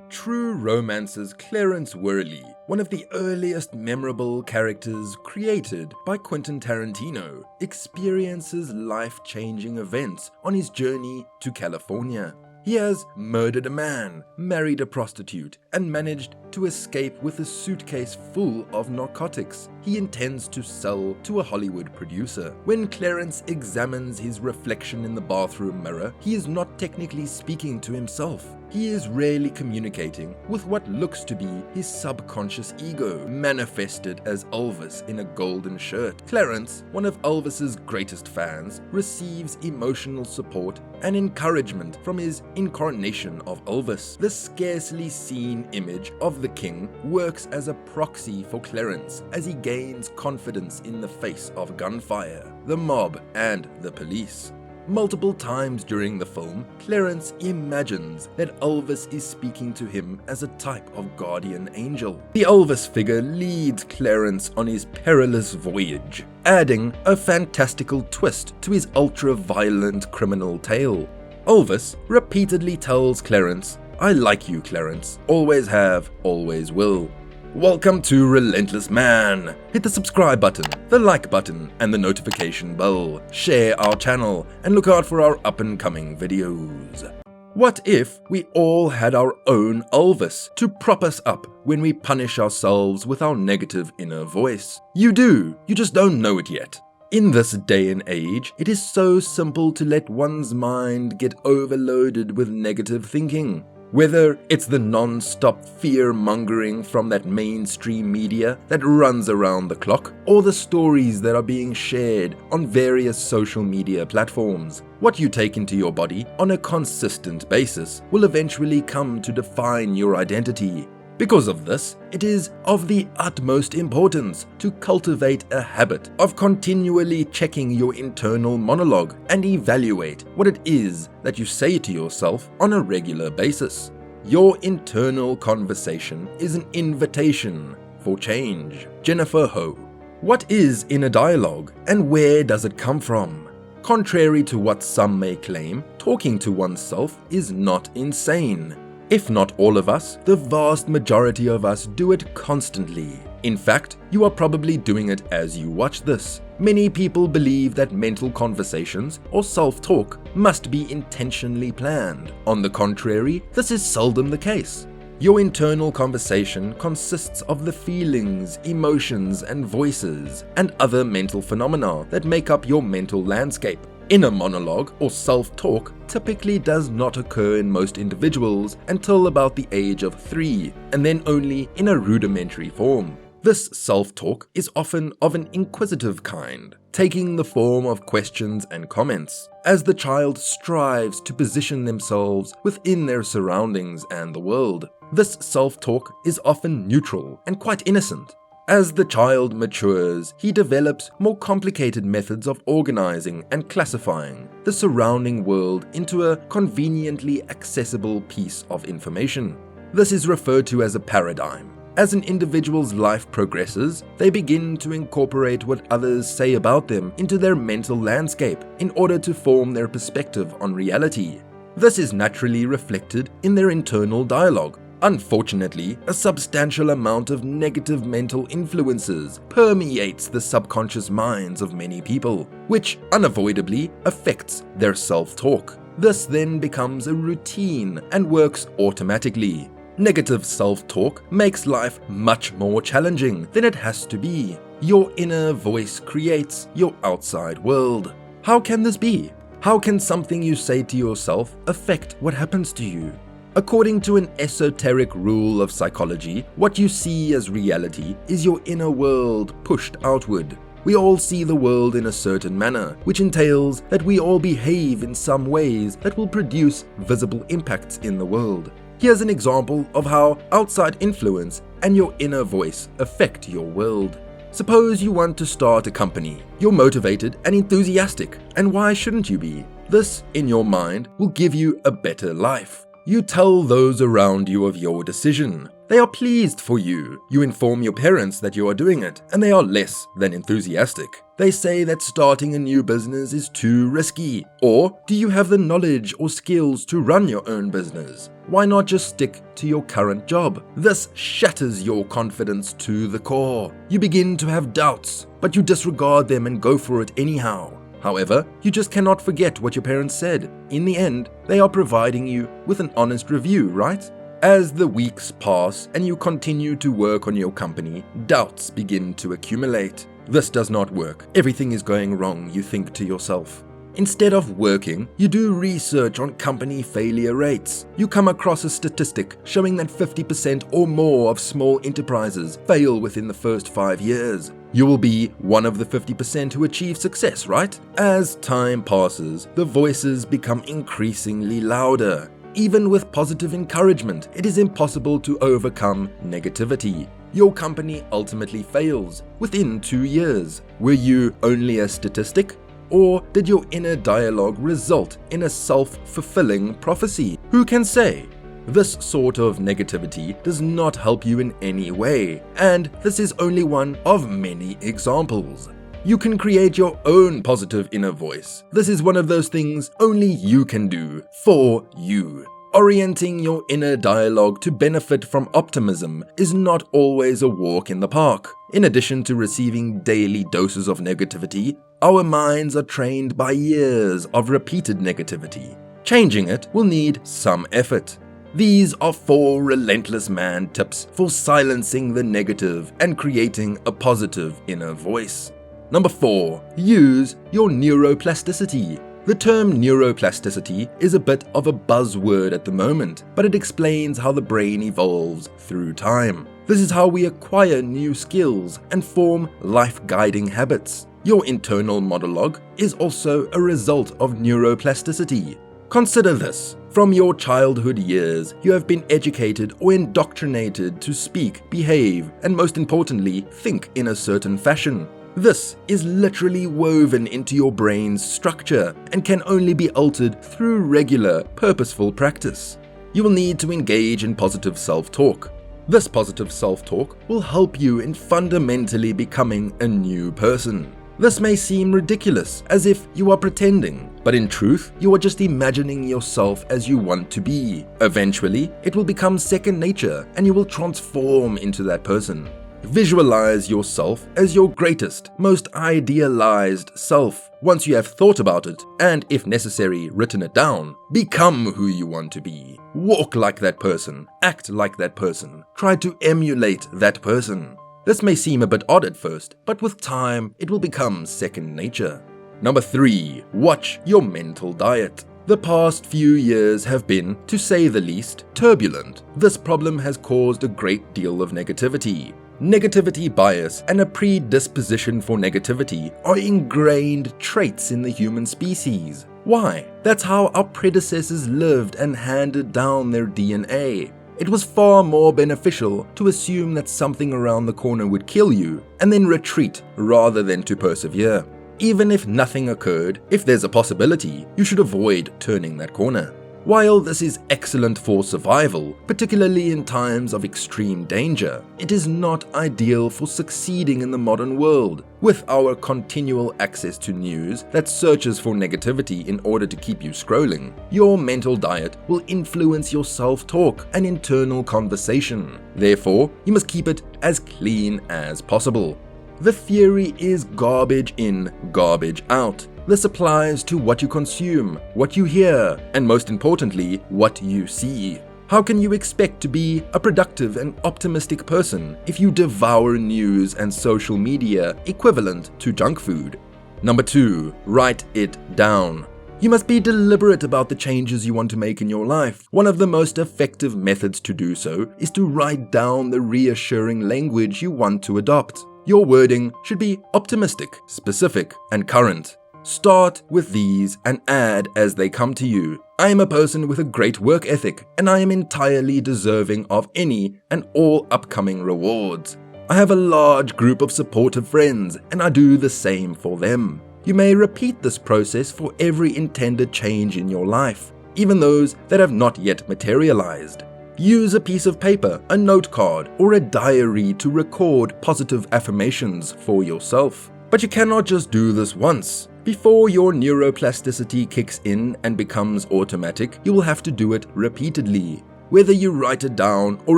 True Romance's Clarence Worley, one of the earliest memorable characters created by Quentin Tarantino, experiences life-changing events on his journey to California. He has murdered a man, married a prostitute, and managed to escape with a suitcase full of narcotics he intends to sell to a Hollywood producer. When Clarence examines his reflection in the bathroom mirror, he is not technically speaking to himself. He is rarely communicating with what looks to be his subconscious ego, manifested as Elvis in a golden shirt. Clarence, one of Elvis's greatest fans, receives emotional support and encouragement from his incarnation of Elvis. The scarcely seen image of the king works as a proxy for Clarence as he gains confidence in the face of gunfire, the mob, and the police. Multiple times during the film, Clarence imagines that Elvis is speaking to him as a type of guardian angel. The Elvis figure leads Clarence on his perilous voyage, adding a fantastical twist to his ultra-violent criminal tale. Elvis repeatedly tells Clarence, "I like you, Clarence. Always have, always will." Welcome to Relentless Man. Hit the subscribe button, the like button, and the notification bell. Share our channel and look out for our up-and-coming videos. What if we all had our own Elvis to prop us up when we punish ourselves with our negative inner voice? You do, you just don't know it yet. In this day and age, it is so simple to let one's mind get overloaded with negative thinking. Whether it's the non-stop fear-mongering from that mainstream media that runs around the clock, or the stories that are being shared on various social media platforms, what you take into your body on a consistent basis will eventually come to define your identity. Because of this, it is of the utmost importance to cultivate a habit of continually checking your internal monologue and evaluate what it is that you say to yourself on a regular basis. Your internal conversation is an invitation for change. Jennifer Ho. What is inner dialogue and where does it come from? Contrary to what some may claim, talking to oneself is not insane. If not all of us, the vast majority of us do it constantly. In fact, you are probably doing it as you watch this. Many people believe that mental conversations or self-talk must be intentionally planned. On the contrary, this is seldom the case. Your internal conversation consists of the feelings, emotions, and voices, and other mental phenomena that make up your mental landscape. Inner monologue or self-talk typically does not occur in most individuals until about the age of 3, and then only in a rudimentary form. This self-talk is often of an inquisitive kind, taking the form of questions and comments, as the child strives to position themselves within their surroundings and the world. This self-talk is often neutral and quite innocent. As the child matures, he develops more complicated methods of organizing and classifying the surrounding world into a conveniently accessible piece of information. This is referred to as a paradigm. As an individual's life progresses, they begin to incorporate what others say about them into their mental landscape in order to form their perspective on reality. This is naturally reflected in their internal dialogue. Unfortunately, a substantial amount of negative mental influences permeates the subconscious minds of many people, which unavoidably affects their self-talk. This then becomes a routine and works automatically. Negative self-talk makes life much more challenging than it has to be. Your inner voice creates your outside world. How can this be? How can something you say to yourself affect what happens to you? According to an esoteric rule of psychology, what you see as reality is your inner world pushed outward. We all see the world in a certain manner, which entails that we all behave in some ways that will produce visible impacts in the world. Here's an example of how outside influence and your inner voice affect your world. Suppose you want to start a company. You're motivated and enthusiastic, and why shouldn't you be? This, in your mind, will give you a better life. You tell those around you of your decision. They are pleased for you. You inform your parents that you are doing it, and they are less than enthusiastic. They say that starting a new business is too risky. Or, do you have the knowledge or skills to run your own business? Why not just stick to your current job? This shatters your confidence to the core. You begin to have doubts, but you disregard them and go for it anyhow. However, you just cannot forget what your parents said. In the end, they are providing you with an honest review, right? As the weeks pass and you continue to work on your company, doubts begin to accumulate. This does not work. Everything is going wrong, you think to yourself. Instead of working, you do research on company failure rates. You come across a statistic showing that 50% or more of small enterprises fail within the first 5 years. You will be one of the 50% who achieve success, right? As time passes, the voices become increasingly louder. Even with positive encouragement, it is impossible to overcome negativity. Your company ultimately fails within 2 years. Were you only a statistic? Or did your inner dialogue result in a self-fulfilling prophecy? Who can say? This sort of negativity does not help you in any way, and this is only one of many examples. You can create your own positive inner voice. This is one of those things only you can do for you. Orienting your inner dialogue to benefit from optimism is not always a walk in the park. In addition to receiving daily doses of negativity, our minds are trained by years of repeated negativity. Changing it will need some effort. These are 4 Relentless Man tips for silencing the negative and creating a positive inner voice. Number 4. Use your neuroplasticity. The term neuroplasticity is a bit of a buzzword at the moment, but it explains how the brain evolves through time. This is how we acquire new skills and form life-guiding habits. Your internal monologue is also a result of neuroplasticity. Consider this. From your childhood years, you have been educated or indoctrinated to speak, behave, and most importantly, think in a certain fashion. This is literally woven into your brain's structure and can only be altered through regular, purposeful practice. You will need to engage in positive self-talk. This positive self-talk will help you in fundamentally becoming a new person. This may seem ridiculous, as if you are pretending, but in truth, you are just imagining yourself as you want to be. Eventually, it will become second nature and you will transform into that person. Visualize yourself as your greatest, most idealized self. Once you have thought about it, and if necessary, written it down, become who you want to be. Walk like that person, act like that person, try to emulate that person. This may seem a bit odd at first, but with time, it will become second nature. Number 3. Watch your mental diet. The past few years have been, to say the least, turbulent. This problem has caused a great deal of negativity. Negativity bias and a predisposition for negativity are ingrained traits in the human species. Why? That's how our predecessors lived and handed down their DNA. It was far more beneficial to assume that something around the corner would kill you and then retreat rather than to persevere. Even if nothing occurred, if there's a possibility, you should avoid turning that corner. While this is excellent for survival, particularly in times of extreme danger, it is not ideal for succeeding in the modern world. With our continual access to news that searches for negativity in order to keep you scrolling, your mental diet will influence your self-talk and internal conversation. Therefore, you must keep it as clean as possible. The theory is garbage in, garbage out. This applies to what you consume, what you hear, and most importantly, what you see. How can you expect to be a productive and optimistic person if you devour news and social media equivalent to junk food? Number 2, write it down. You must be deliberate about the changes you want to make in your life. One of the most effective methods to do so is to write down the reassuring language you want to adopt. Your wording should be optimistic, specific, and current. Start with these and add as they come to you. I am a person with a great work ethic, and I am entirely deserving of any and all upcoming rewards. I have a large group of supportive friends, and I do the same for them. You may repeat this process for every intended change in your life, even those that have not yet materialized. Use a piece of paper, a note card, or a diary to record positive affirmations for yourself. But you cannot just do this once. Before your neuroplasticity kicks in and becomes automatic, you will have to do it repeatedly. Whether you write it down or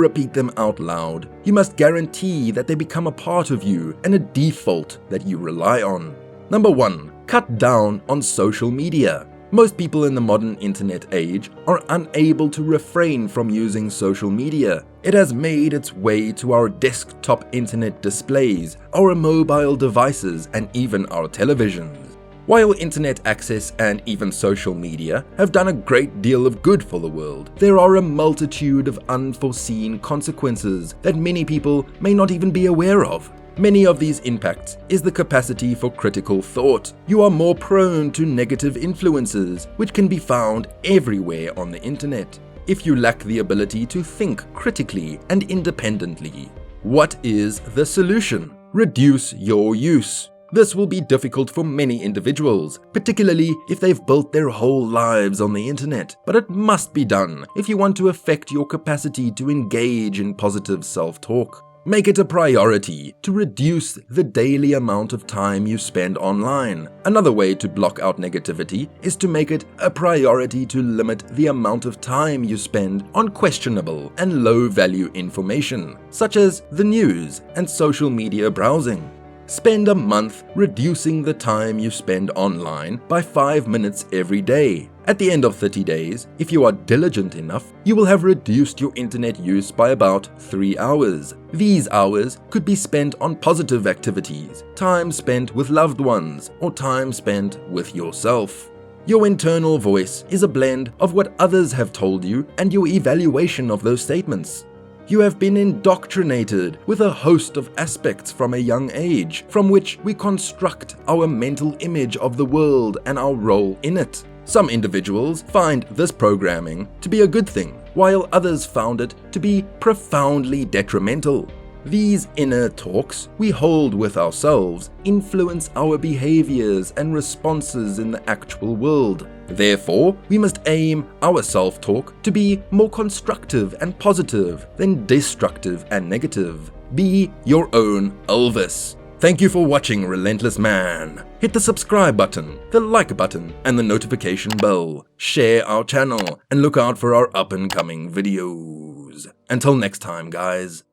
repeat them out loud, you must guarantee that they become a part of you and a default that you rely on. Number 1. Cut down on social media. Most people in the modern internet age are unable to refrain from using social media. It has made its way to our desktop internet displays, our mobile devices, and even our televisions. While internet access and even social media have done a great deal of good for the world, there are a multitude of unforeseen consequences that many people may not even be aware of. Many of these impacts is the capacity for critical thought. You are more prone to negative influences, which can be found everywhere on the internet, if you lack the ability to think critically and independently. What is the solution? Reduce your use. This will be difficult for many individuals, particularly if they've built their whole lives on the internet, but it must be done if you want to affect your capacity to engage in positive self-talk. Make it a priority to reduce the daily amount of time you spend online. Another way to block out negativity is to make it a priority to limit the amount of time you spend on questionable and low-value information, such as the news and social media browsing. Spend a month reducing the time you spend online by 5 minutes every day. At the end of 30 days, if you are diligent enough, you will have reduced your internet use by about 3 hours. These hours could be spent on positive activities, time spent with loved ones, or time spent with yourself. Your internal voice is a blend of what others have told you and your evaluation of those statements. You have been indoctrinated with a host of aspects from a young age, from which we construct our mental image of the world and our role in it. Some individuals find this programming to be a good thing, while others found it to be profoundly detrimental. These inner talks we hold with ourselves influence our behaviors and responses in the actual world. Therefore, we must aim our self-talk to be more constructive and positive than destructive and negative. Be your own Elvis. Thank you for watching Relentless Man. Hit the subscribe button, the like button, and the notification bell. Share our channel and look out for our up-and-coming videos. Until next time, guys.